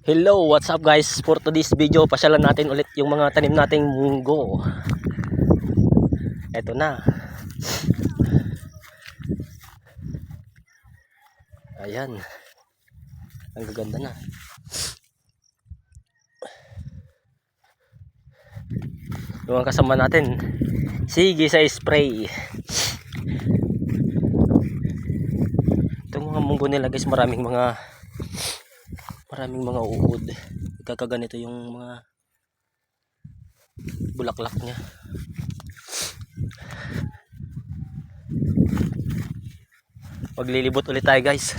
Hello, what's up guys? For today's video, pasyalan natin ulit yung mga tanim nating munggo. Eto na. Ayan. Ang gaganda na. Yung mga kasama natin, sige sa spray. Itong mga munggo nila guys, maraming mga uod. Kakaganito yung mga bulaklak niya. Maglilibot ulit tayo guys.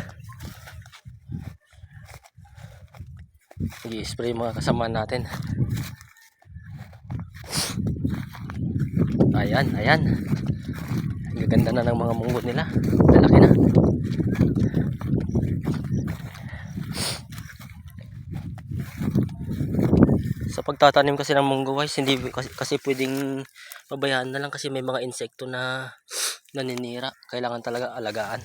I-spray mga kasama natin. Ayan, ayan. Ang gaganda na ng mga munggo nila. Lalaki na. Sa pagtatanim kasi ng munggo guys, hindi kasi pwedeng pabayaan na lang kasi may mga insekto na naninira. Kailangan talaga alagaan.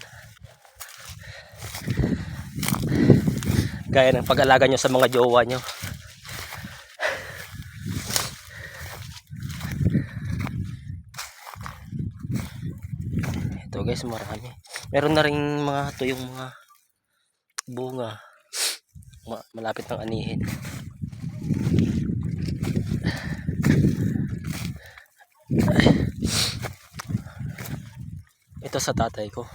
Gaya ng pag-alaga nyo sa mga jowa nyo. Ito guys, marami. Meron na rin mga tuyong mga bunga. Malapit ng anihin. Ito sa tatay ko.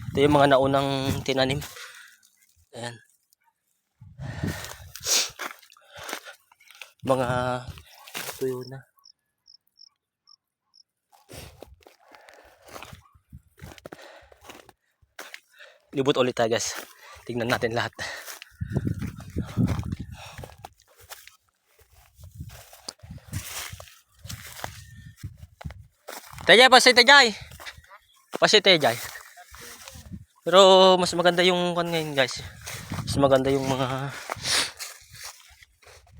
Ito yung mga naunang tinanim. Ayan. Mga tuyo na. Libot ulit tayo guys. Tingnan natin lahat. Tejay, pasay tejay. Pasay tejay. Pero mas maganda yung kan ngayon guys. Mas maganda yung mga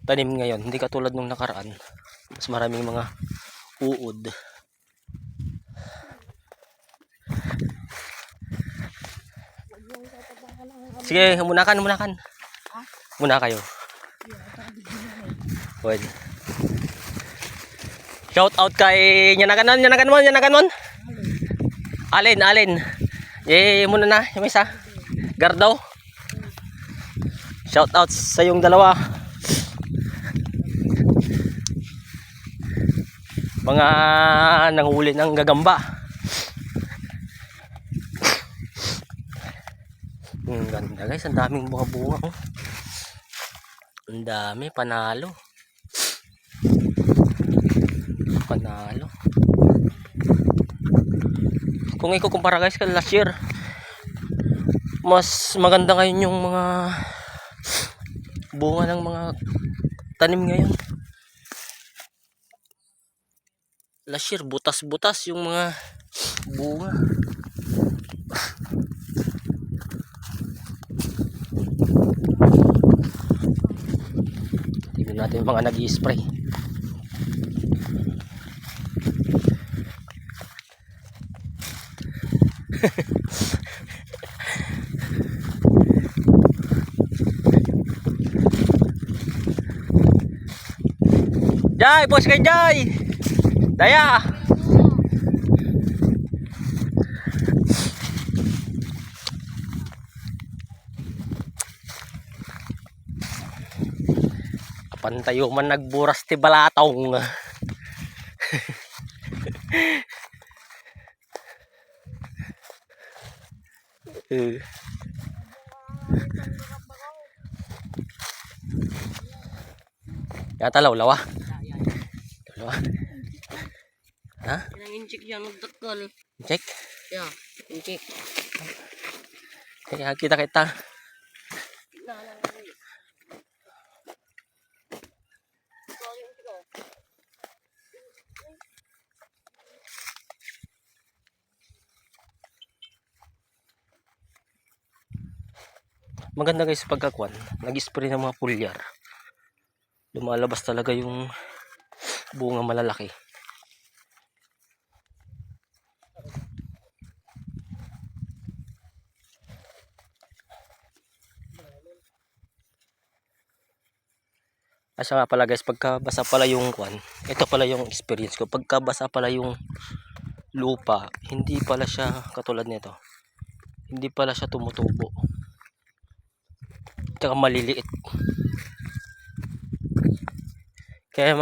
tanim ngayon. Hindi katulad nung nakaraan. Mas maraming mga uod. Sige, muna kan. Muna kayo. Pwede. Shout out kay Nyanagan mon. Alin. Muna na, yung isa. Gardaw. Shout out sa yung dalawa. Mga nanghuli ng gagamba. Ang ganda guys, ang daming mga bunga. Oh. Ang dami, panalo. Kung ikukumpara guys kay last year, mas maganda ngayon yung mga bunga ng mga tanim ngayon. Last year, butas-butas yung mga bunga. Tignan natin yung mga nag-i-spray. Jai, bos kay Jai. Daya. Kapan tayo man nagburas ti balatong. Yata lawa. Ha? Incheck yan, nagdakal. Check? Yeah, incheck. Kaya kita. Maganda guys pagkakuan. Nag-spray ng mga pulyar. Lumalabas talaga yung bunga malalaki. Asa nga pala guys, pagka basa pala yung kwan, ito pala yung experience ko. Pagka basa pala yung lupa, hindi pala siya katulad nito. Hindi pala siya tumutubo. Tsaka maliliit. Kaya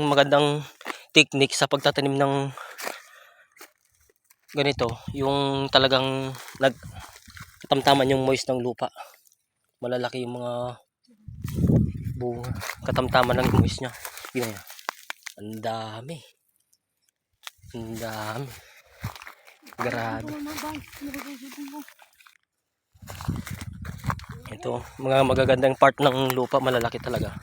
magandang technique sa pagtatanim ng ganito, yung talagang katamtaman yung moist ng lupa. Malalaki yung mga bunga, katamtaman ng moist niya. Yun, ang dami. Ang dami. Grabe. Ito, mga magagandang part ng lupa, malalaki talaga.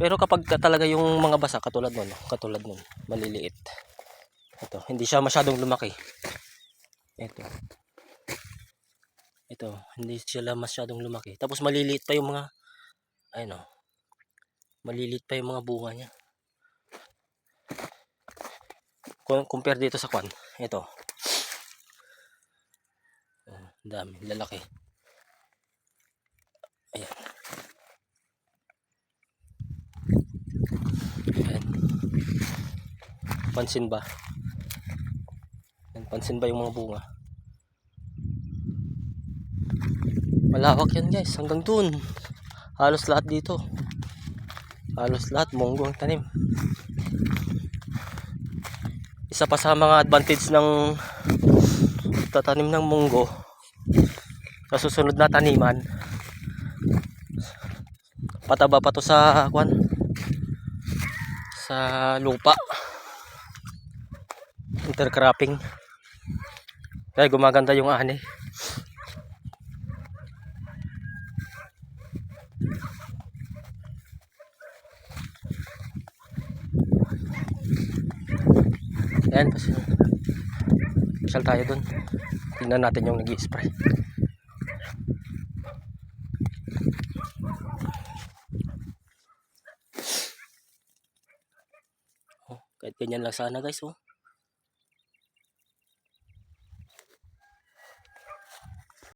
Pero kapag talaga yung mga basa, katulad nun, maliliit. Ito, hindi siya masyadong lumaki. Ito, hindi sila masyadong lumaki. Tapos maliliit pa yung mga, ayun o, maliliit pa yung mga bunga niya. Compare dito sa kwan, ito. Dami, lalaki. Ayan. Ayan. Pansin ba? Pansin ba yung mga bunga? Malawak yan guys, hanggang dun. Halos lahat dito. Halos lahat, munggo ang tanim. Isa pa sa mga advantage ng tatanim ng munggo sa susunod na taniman, pataba pa to sa kwan, sa lupa. Intercropping. Kaya gumaganda yung ani. Ayan, pasyal tayo dun. Tingnan natin yung nag-i-spray. Kahit ganyan lang sana guys, oh.